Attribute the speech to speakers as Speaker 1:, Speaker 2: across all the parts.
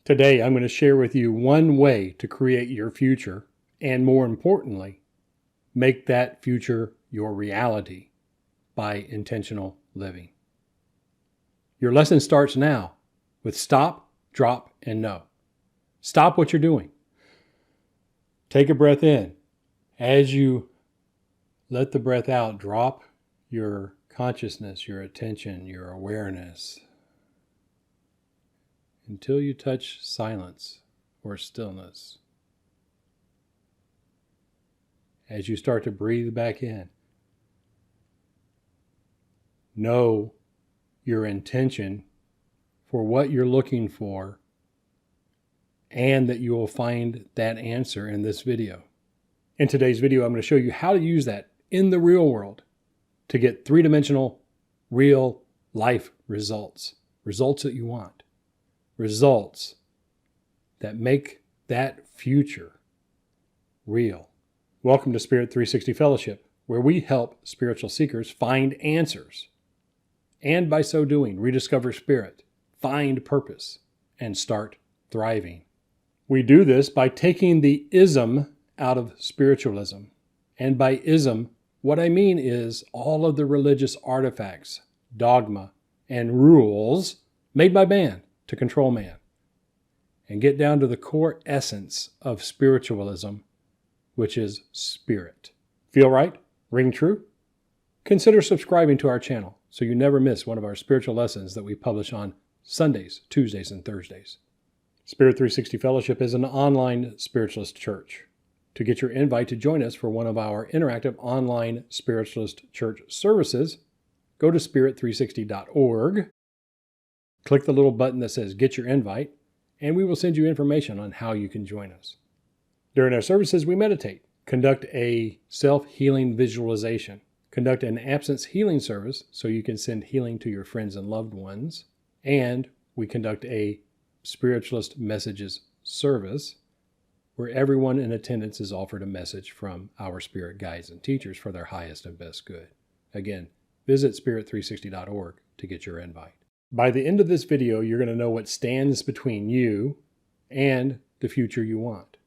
Speaker 1: Today, I'm going to share with you one way to create your future, and more importantly, make that future your reality by intentional living. Your lesson starts now with stop, drop, and know. Stop what you're doing. Take a breath in. As you let the breath out, drop your consciousness, your attention, your awareness, until you touch silence or stillness. As you start to breathe back in, know your intention for what you're looking for, and that you will find that answer in this video. In today's video, I'm going to show you how to use that in the real world to get three-dimensional, real life results. Results that you want. Results that make that future real. Welcome to Spirit360 Fellowship, where we help spiritual seekers find answers, and by so doing, rediscover spirit, find purpose, and start thriving. We do this by taking the ism out of spiritualism. And by ism, what I mean is all of the religious artifacts, dogma, and rules made by man to control man, and get down to the core essence of spiritualism, which is spirit. Feel right? Ring true? Consider subscribing to our channel so you never miss one of our spiritual lessons that we publish on Sundays, Tuesdays, and Thursdays. Spirit360 Fellowship is an online spiritualist church. To get your invite to join us for one of our interactive online Spiritualist Church services, go to spirit360.org, click the little button that says Get Your Invite, and we will send you information on how you can join us. During our services, we meditate, conduct a self-healing visualization, conduct an absence healing service so you can send healing to your friends and loved ones, and we conduct a Spiritualist Messages service where everyone in attendance is offered a message from our spirit guides and teachers for their highest and best good. Again, visit spirit360.org to get your invite. By the end of this video, you're going to know what stands between you and the future you want.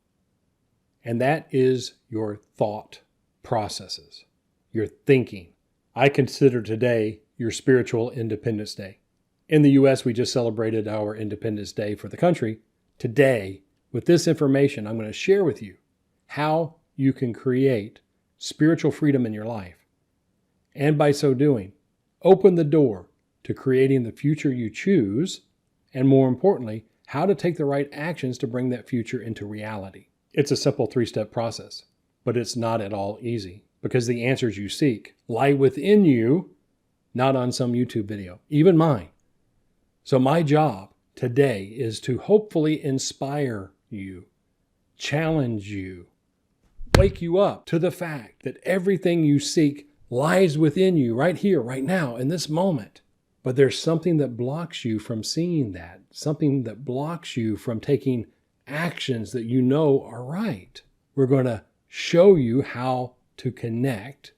Speaker 1: And that is your thought processes, your thinking. I consider today your spiritual Independence Day. In the U.S., we just celebrated our Independence Day for the country. Today, with this information, I'm going to share with you how you can create spiritual freedom in your life. And by so doing, open the door to creating the future you choose, and more importantly, how to take the right actions to bring that future into reality. It's a simple three-step process, but it's not at all easy because the answers you seek lie within you, not on some YouTube video, even mine. So my job today is to hopefully inspire you, challenge you, wake you up to the fact that everything you seek lies within you right here, right now, in this moment. But there's something that blocks you from seeing that, something that blocks you from taking actions that you know are right. We're going to show you how to connect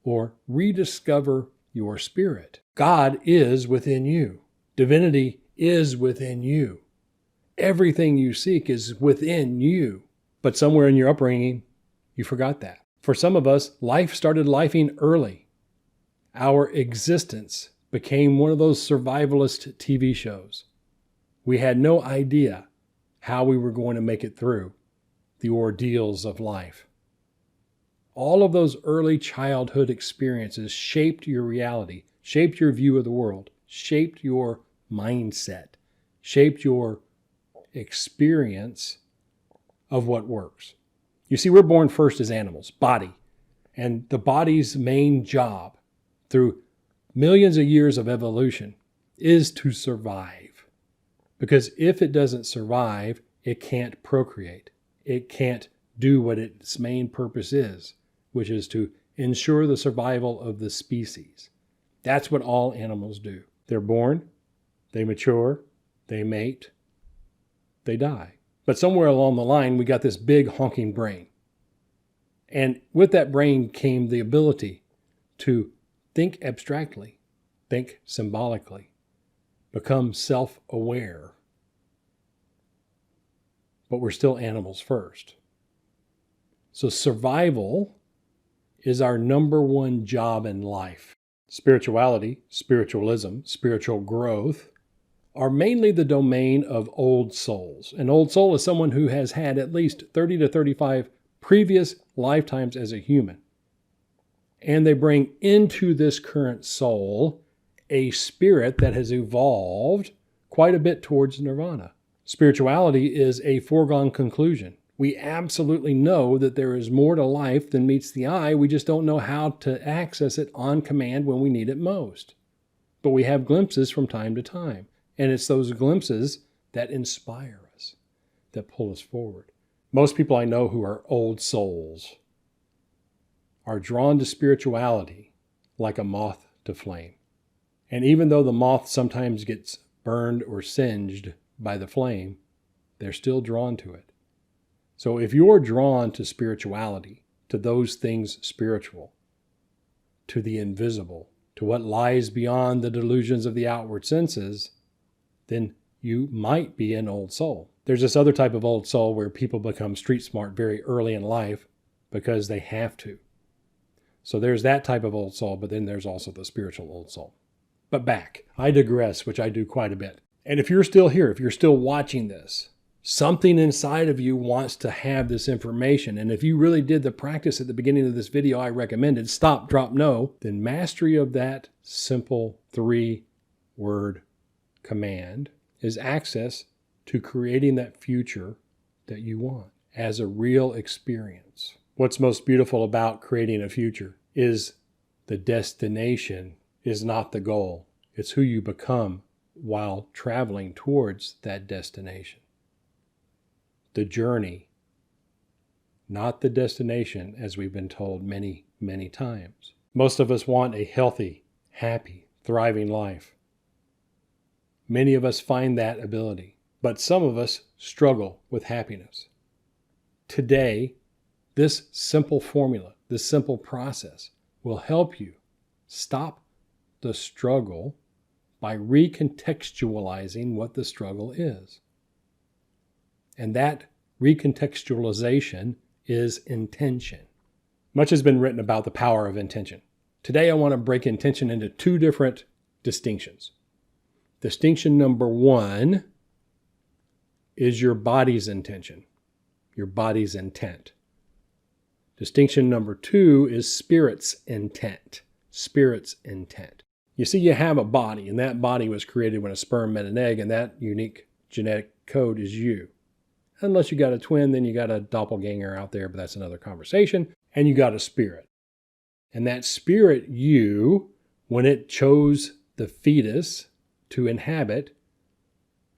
Speaker 1: or rediscover your spirit. God is within you. Divinity is within you. Everything you seek is within you. But somewhere in your upbringing, you forgot that. For some of us, life started lifing early. Our existence became one of those survivalist TV shows. We had no idea how we were going to make it through the ordeals of life. All of those early childhood experiences shaped your reality, shaped your view of the world, shaped your mindset, shaped your experience of what works. You see, we're born first as animals, body. And the body's main job through millions of years of evolution is to survive. Because if it doesn't survive, it can't procreate. It can't do what its main purpose is, which is to ensure the survival of the species. That's what all animals do. They're born, they mature, they mate, they die. But somewhere along the line, we got this big honking brain. And with that brain came the ability to think abstractly, think symbolically, become self-aware, but we're still animals first. So survival is our number one job in life. Spirituality, spiritualism, spiritual growth are mainly the domain of old souls. An old soul is someone who has had at least 30 to 35 previous lifetimes as a human. And they bring into this current soul a spirit that has evolved quite a bit towards nirvana. Spirituality is a foregone conclusion. We absolutely know that there is more to life than meets the eye. We just don't know how to access it on command when we need it most. But we have glimpses from time to time. And it's those glimpses that inspire us, that pull us forward. Most people I know who are old souls are drawn to spirituality like a moth to flame. And even though the moth sometimes gets burned or singed by the flame, they're still drawn to it. So if you're drawn to spirituality, to those things spiritual, to the invisible, to what lies beyond the delusions of the outward senses, then you might be an old soul. There's this other type of old soul where people become street smart very early in life because they have to. So there's that type of old soul, but then there's also the spiritual old soul. But back, I digress, which I do quite a bit. And if you're still here, if you're still watching this, something inside of you wants to have this information. And if you really did the practice at the beginning of this video I recommended, stop, drop, no, then mastery of that simple 3-word command is access to creating that future that you want as a real experience. What's most beautiful about creating a future is the destination is not the goal. It's who you become while traveling towards that destination. The journey, not the destination, as we've been told many, many times. Most of us want a healthy, happy, thriving life. Many of us find that ability, but some of us struggle with happiness. Today, this simple formula, this simple process will help you stop the struggle by recontextualizing what the struggle is. And that recontextualization is intention. Much has been written about the power of intention. Today I want to break intention into 2 different distinctions. Distinction number 1 is your body's intention, your body's intent. Distinction number 2 is spirit's intent, spirit's intent. You see, you have a body, and that body was created when a sperm met an egg, and that unique genetic code is you. Unless you got a twin, then you got a doppelganger out there, but that's another conversation. And you got a spirit. And that spirit, you, when it chose the fetus to inhabit,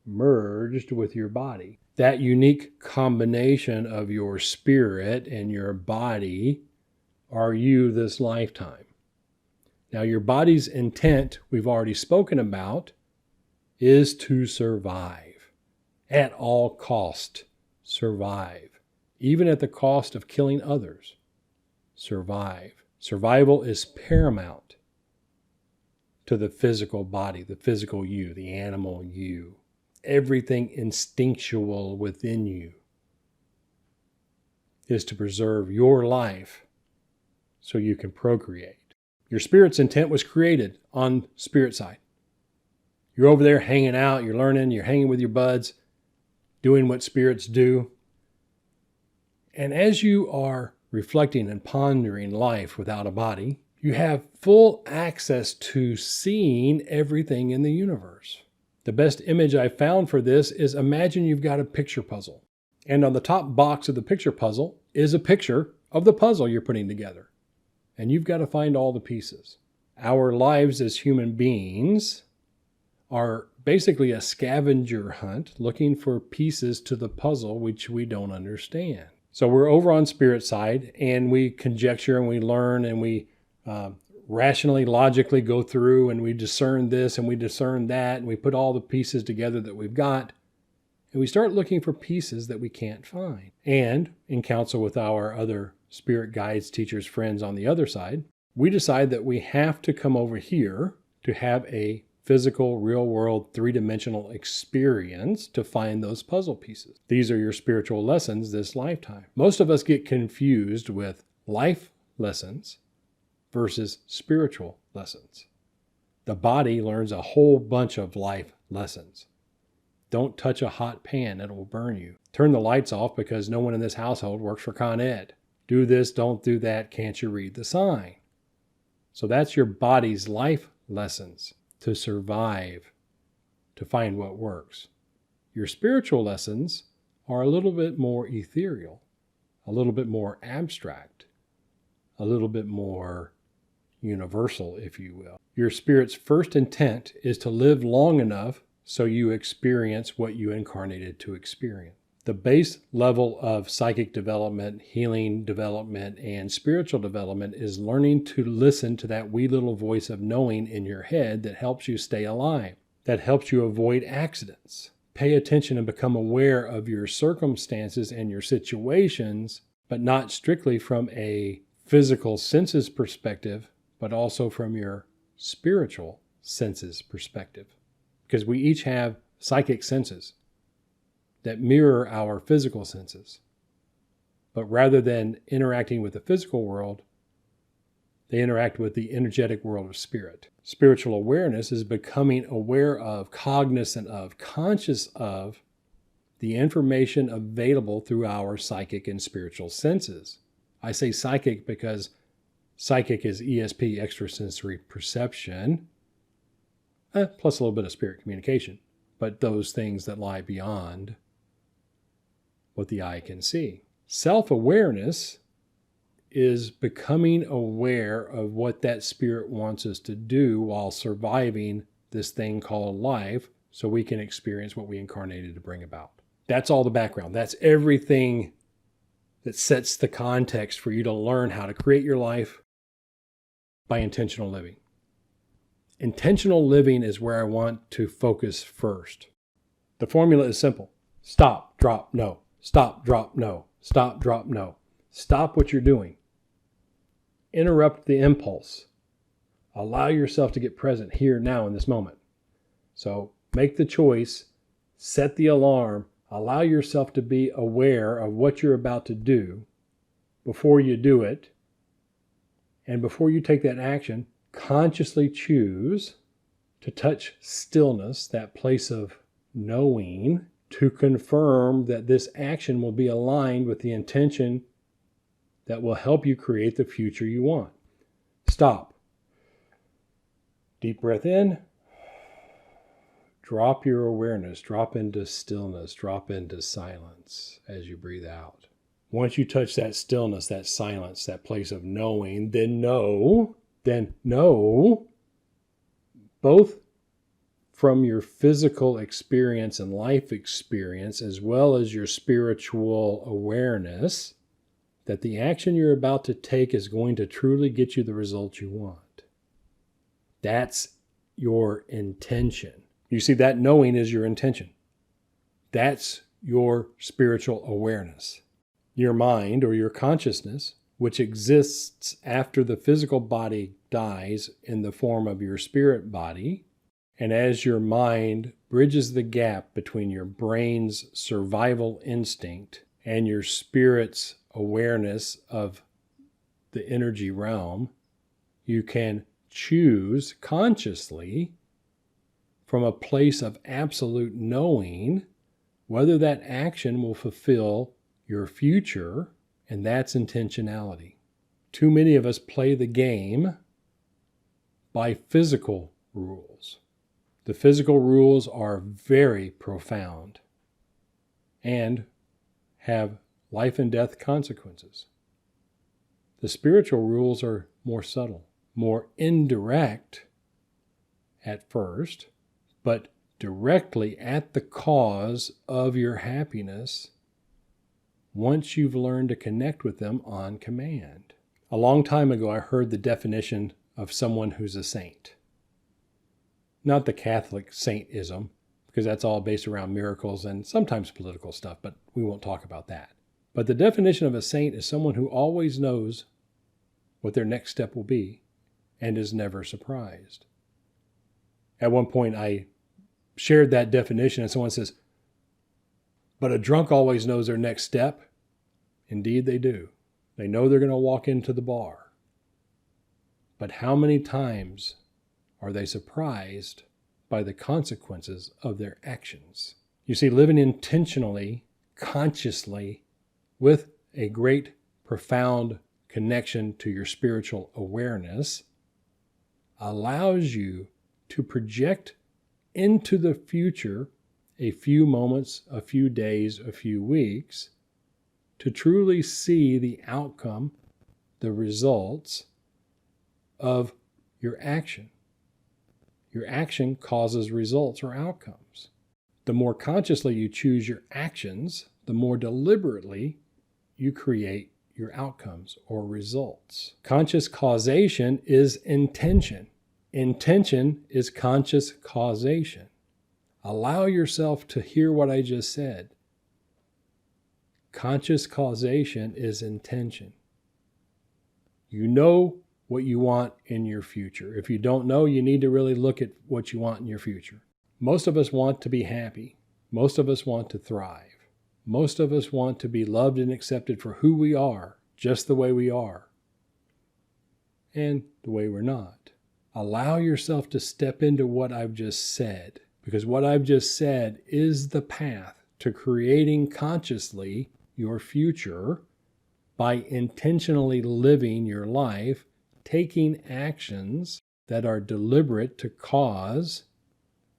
Speaker 1: merged with your body. That unique combination of your spirit and your body are you this lifetime. Now, your body's intent, we've already spoken about, is to survive. At all cost, survive. Even at the cost of killing others, survive. Survival is paramount to the physical body, the physical you, the animal you. Everything instinctual within you is to preserve your life so you can procreate. Your spirit's intent was created on spirit side. You're over there hanging out, you're learning, you're hanging with your buds, doing what spirits do. And as you are reflecting and pondering life without a body, you have full access to seeing everything in the universe. The best image I found for this is imagine you've got a picture puzzle. And on the top box of the picture puzzle is a picture of the puzzle you're putting together. And you've got to find all the pieces. Our lives as human beings are basically a scavenger hunt looking for pieces to the puzzle which we don't understand. So we're over on spirit side and we conjecture and we learn and we rationally, logically go through and we discern this and we discern that and we put all the pieces together that we've got and we start looking for pieces that we can't find. And in counsel with our other spirit guides, teachers, friends on the other side, we decide that we have to come over here to have a physical, real-world, three-dimensional experience to find those puzzle pieces. These are your spiritual lessons this lifetime. Most of us get confused with life lessons versus spiritual lessons. The body learns a whole bunch of life lessons. Don't touch a hot pan, it will burn you. Turn the lights off because no one in this household works for Con Ed. Do this, don't do that, can't you read the sign? So that's your body's life lessons to survive, to find what works. Your spiritual lessons are a little bit more ethereal, a little bit more abstract, a little bit more universal, if you will. Your spirit's first intent is to live long enough so you experience what you incarnated to experience. The base level of psychic development, healing development, and spiritual development is learning to listen to that wee little voice of knowing in your head that helps you stay alive, that helps you avoid accidents. Pay attention and become aware of your circumstances and your situations, but not strictly from a physical senses perspective, but also from your spiritual senses perspective. Because we each have psychic senses that mirror our physical senses. But rather than interacting with the physical world, they interact with the energetic world of spirit. Spiritual awareness is becoming aware of, cognizant of, conscious of the information available through our psychic and spiritual senses. I say psychic because psychic is ESP, extrasensory perception, plus a little bit of spirit communication, but those things that lie beyond what the eye can see. Self-awareness is becoming aware of what that spirit wants us to do while surviving this thing called life so we can experience what we incarnated to bring about. That's all the background. That's everything that sets the context for you to learn how to create your life by intentional living. Intentional living is where I want to focus first. The formula is simple. Stop, drop, no. Stop, drop, no. Stop, drop, no. Stop what you're doing. Interrupt the impulse. Allow yourself to get present here, now, in this moment. So make the choice, set the alarm, allow yourself to be aware of what you're about to do before you do it. And before you take that action, consciously choose to touch stillness, that place of knowing, to confirm that this action will be aligned with the intention that will help you create the future you want. Stop. Deep breath in. Drop your awareness. Drop into stillness. Drop into silence as you breathe out. Once you touch that stillness, that silence, that place of knowing, then know, both from your physical experience and life experience, as well as your spiritual awareness, that the action you're about to take is going to truly get you the result you want. That's your intention. You see, that knowing is your intention. That's your spiritual awareness. Your mind or your consciousness, which exists after the physical body dies in the form of your spirit body, and as your mind bridges the gap between your brain's survival instinct and your spirit's awareness of the energy realm, you can choose consciously from a place of absolute knowing whether that action will fulfill your future, and that's intentionality. Too many of us play the game by physical rules. The physical rules are very profound and have life and death consequences. The spiritual rules are more subtle, more indirect at first, but directly at the cause of your happiness once you've learned to connect with them on command. A long time ago, I heard the definition of someone who's a saint. Not the Catholic saintism, because that's all based around miracles and sometimes political stuff, but we won't talk about that. But the definition of a saint is someone who always knows what their next step will be and is never surprised. At one point, I shared that definition, and someone says, but a drunk always knows their next step. Indeed, they do. They know they're going to walk into the bar. But how many times are they surprised by the consequences of their actions? You see, living intentionally, consciously, with a great, profound connection to your spiritual awareness allows you to project into the future a few moments, a few days, a few weeks, to truly see the outcome, the results of your action. Your action causes results or outcomes. The more consciously you choose your actions, the more deliberately you create your outcomes or results. Conscious causation is intention. Intention is conscious causation. Allow yourself to hear what I just said. Conscious causation is intention. You know what you want in your future. If you don't know, you need to really look at what you want in your future. Most of us want to be happy. Most of us want to thrive. Most of us want to be loved and accepted for who we are, just the way we are, and the way we're not. Allow yourself to step into what I've just said, because what I've just said is the path to creating consciously your future by intentionally living your life, taking actions that are deliberate to cause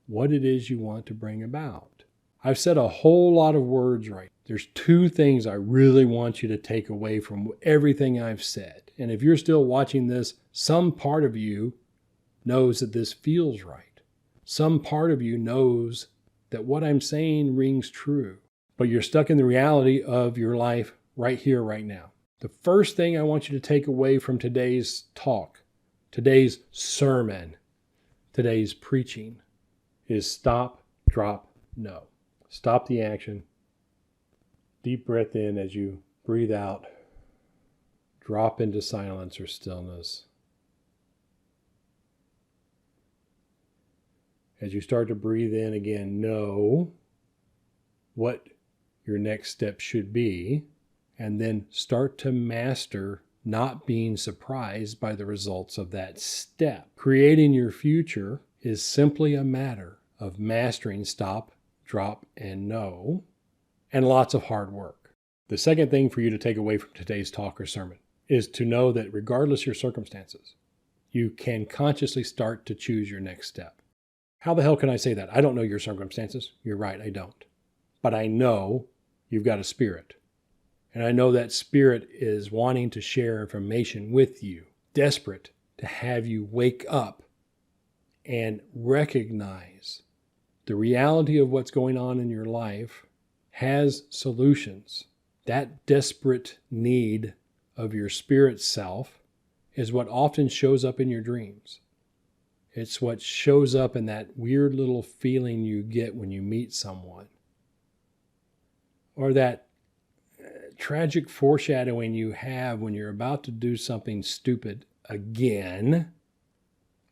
Speaker 1: what it is you want to bring about. I've said a whole lot of words right. There's two things I really want you to take away from everything I've said. And if you're still watching this, some part of you knows that this feels right. Some part of you knows that what I'm saying rings true, but you're stuck in the reality of your life right here, right now. The first thing I want you to take away from today's talk, today's sermon, today's preaching is stop, drop, no. Stop the action. Deep breath in as you breathe out. Drop into silence or stillness. As you start to breathe in again, know what your next step should be, and then start to master not being surprised by the results of that step. Creating your future is simply a matter of mastering stop, drop, and know, and lots of hard work. The second thing for you to take away from today's talk or sermon is to know that regardless of your circumstances, you can consciously start to choose your next step. How the hell can I say that? I don't know your circumstances. You're right, I don't. But I know you've got a spirit. And I know that spirit is wanting to share information with you, desperate to have you wake up and recognize the reality of what's going on in your life has solutions. That desperate need of your spirit self is what often shows up in your dreams. It's what shows up in that weird little feeling you get when you meet someone, or that tragic foreshadowing you have when you're about to do something stupid again.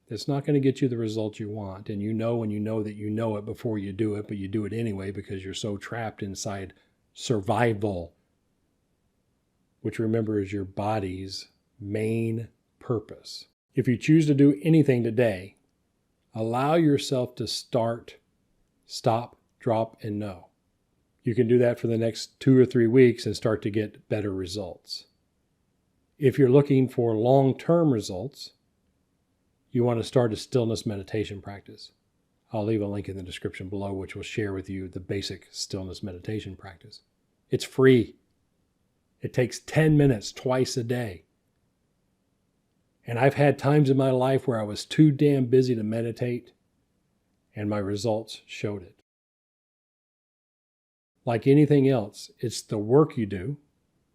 Speaker 1: It's not going to get you the result you want. And you know when you know that you know it before you do it, but you do it anyway because you're so trapped inside survival, which remember is your body's main purpose. If you choose to do anything today, allow yourself to start, stop, drop, and know. You can do that for the next 2 or 3 weeks and start to get better results. If you're looking for long-term results, you want to start a stillness meditation practice. I'll leave a link in the description below, which will share with you the basic stillness meditation practice. It's free. It takes 10 minutes twice a day. And I've had times in my life where I was too damn busy to meditate, and my results showed it. Like anything else, it's the work you do,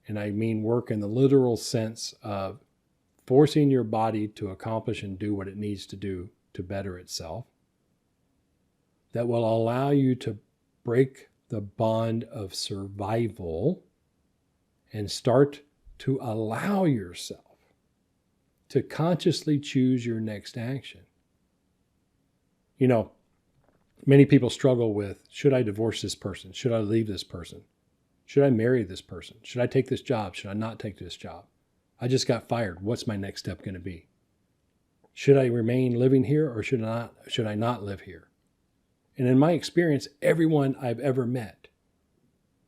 Speaker 1: and I mean work in the literal sense of forcing your body to accomplish and do what it needs to do to better itself, that will allow you to break the bond of survival and start to allow yourself to consciously choose your next action. You know, many people struggle with, should I divorce this person? Should I leave this person? Should I marry this person? Should I take this job? Should I not take this job? I just got fired. What's my next step going to be? Should I remain living here or should I not live here? And in my experience, everyone I've ever met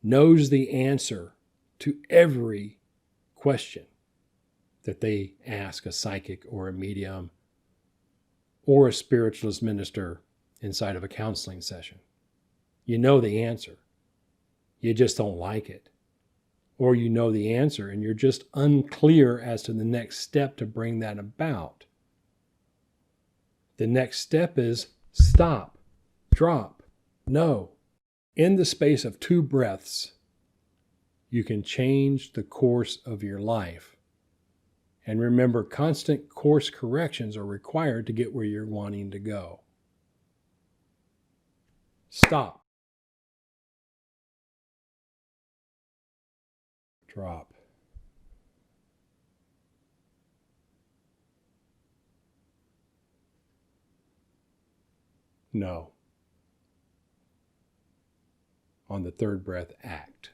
Speaker 1: knows the answer to every question that they ask a psychic or a medium or a spiritualist minister inside of a counseling session. You know the answer. You just don't like it. Or you know the answer and you're just unclear as to the next step to bring that about. The next step is stop, drop, no. In the space of 2 breaths, you can change the course of your life. And remember, constant course corrections are required to get where you're wanting to go. Stop. Drop. No. On the 3rd breath, act.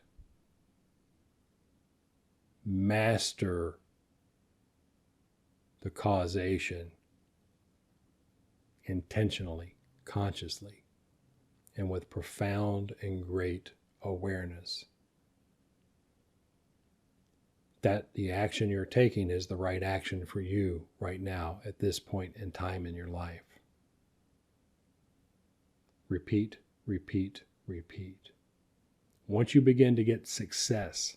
Speaker 1: Master the causation intentionally, consciously, and with profound and great awareness that the action you're taking is the right action for you right now at this point in time in your life. Repeat, repeat, repeat. Once you begin to get success,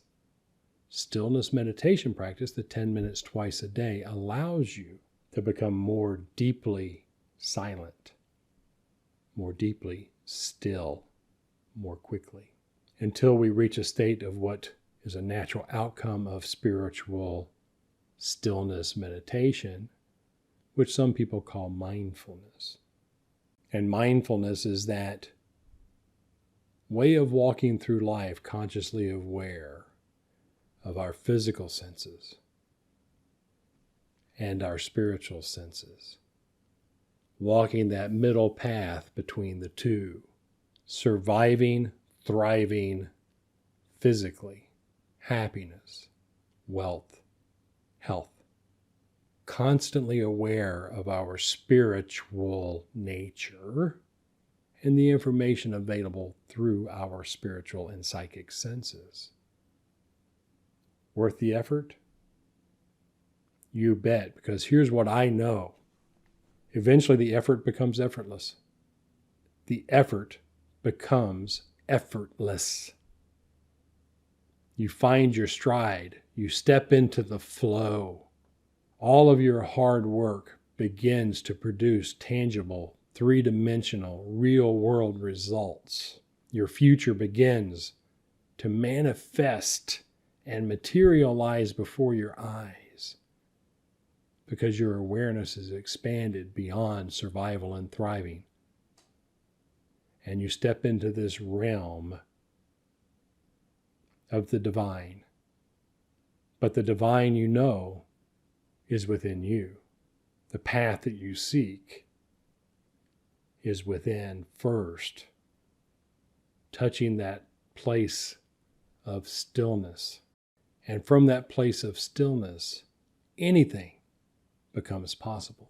Speaker 1: stillness meditation practice, the 10 minutes twice a day, allows you to become more deeply silent, more deeply still, more quickly, until we reach a state of what is a natural outcome of spiritual stillness meditation, which some people call mindfulness. And mindfulness is that way of walking through life consciously aware of our physical senses and our spiritual senses, walking that middle path between the two, surviving, thriving physically, happiness, wealth, health, constantly aware of our spiritual nature and the information available through our spiritual and psychic senses. Worth the effort? You bet, because here's what I know. Eventually the effort becomes effortless. The effort becomes effortless. You find your stride. You step into the flow. All of your hard work begins to produce tangible, 3-dimensional, real-world results. Your future begins to manifest and materialize before your eyes because your awareness is expanded beyond survival and thriving. And you step into this realm of the divine. But the divine, you know, is within you. The path that you seek is within first, touching that place of stillness. And from that place of stillness, anything becomes possible.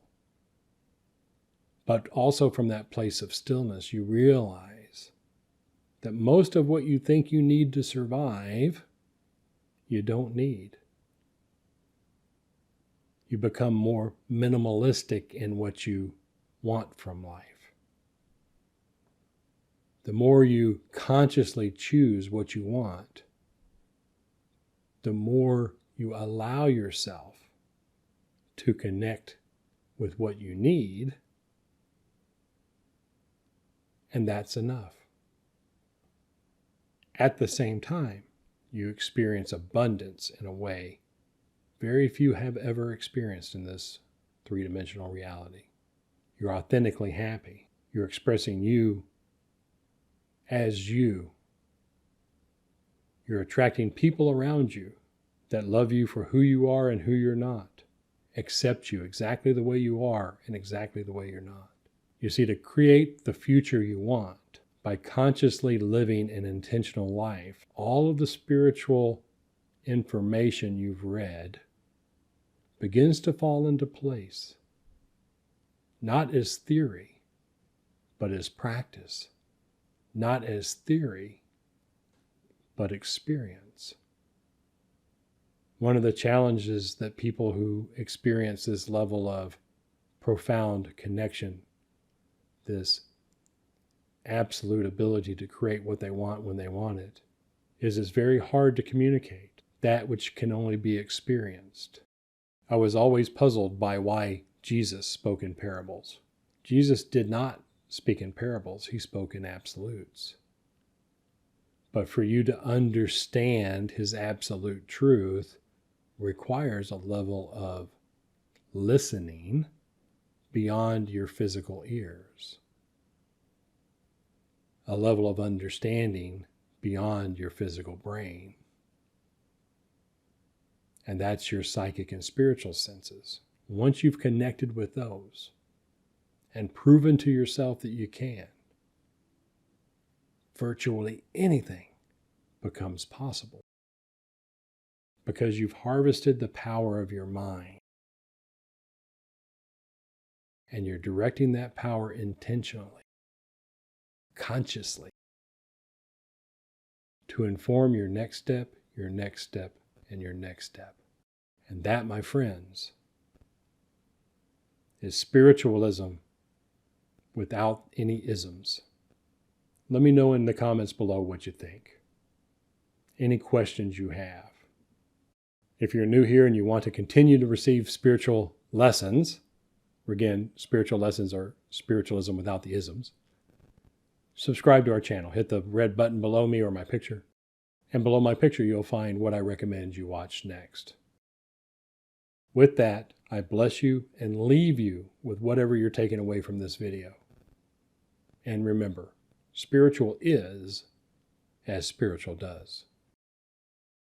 Speaker 1: But also from that place of stillness, you realize that most of what you think you need to survive, you don't need. You become more minimalistic in what you want from life. The more you consciously choose what you want, the more you allow yourself to connect with what you need, and that's enough. At the same time, you experience abundance in a way very few have ever experienced in this 3-dimensional reality. You're authentically happy. You're expressing you as you. You're attracting people around you that love you for who you are and who you're not, accept you exactly the way you are and exactly the way you're not. You see, to create the future you want by consciously living an intentional life, all of the spiritual information you've read begins to fall into place, not as theory, but as practice, not as theory, but experience. One of the challenges that people who experience this level of profound connection, this absolute ability to create what they want when they want it, is it's very hard to communicate that which can only be experienced. I was always puzzled by why Jesus spoke in parables. Jesus did not speak in parables, he spoke in absolutes. But for you to understand his absolute truth requires a level of listening beyond your physical ears, a level of understanding beyond your physical brain. And that's your psychic and spiritual senses. Once you've connected with those and proven to yourself that you can, virtually anything becomes possible, because you've harvested the power of your mind and you're directing that power intentionally, consciously, to inform your next step, your next step, and your next step. And that, my friends, is spiritualism without any isms. Let me know in the comments below what you think. Any questions you have. If you're new here and you want to continue to receive spiritual lessons, again, spiritual lessons are spiritualism without the isms, subscribe to our channel. Hit the red button below me or my picture. And below my picture, you'll find what I recommend you watch next. With that, I bless you and leave you with whatever you're taking away from this video. And remember, spiritual is as spiritual does.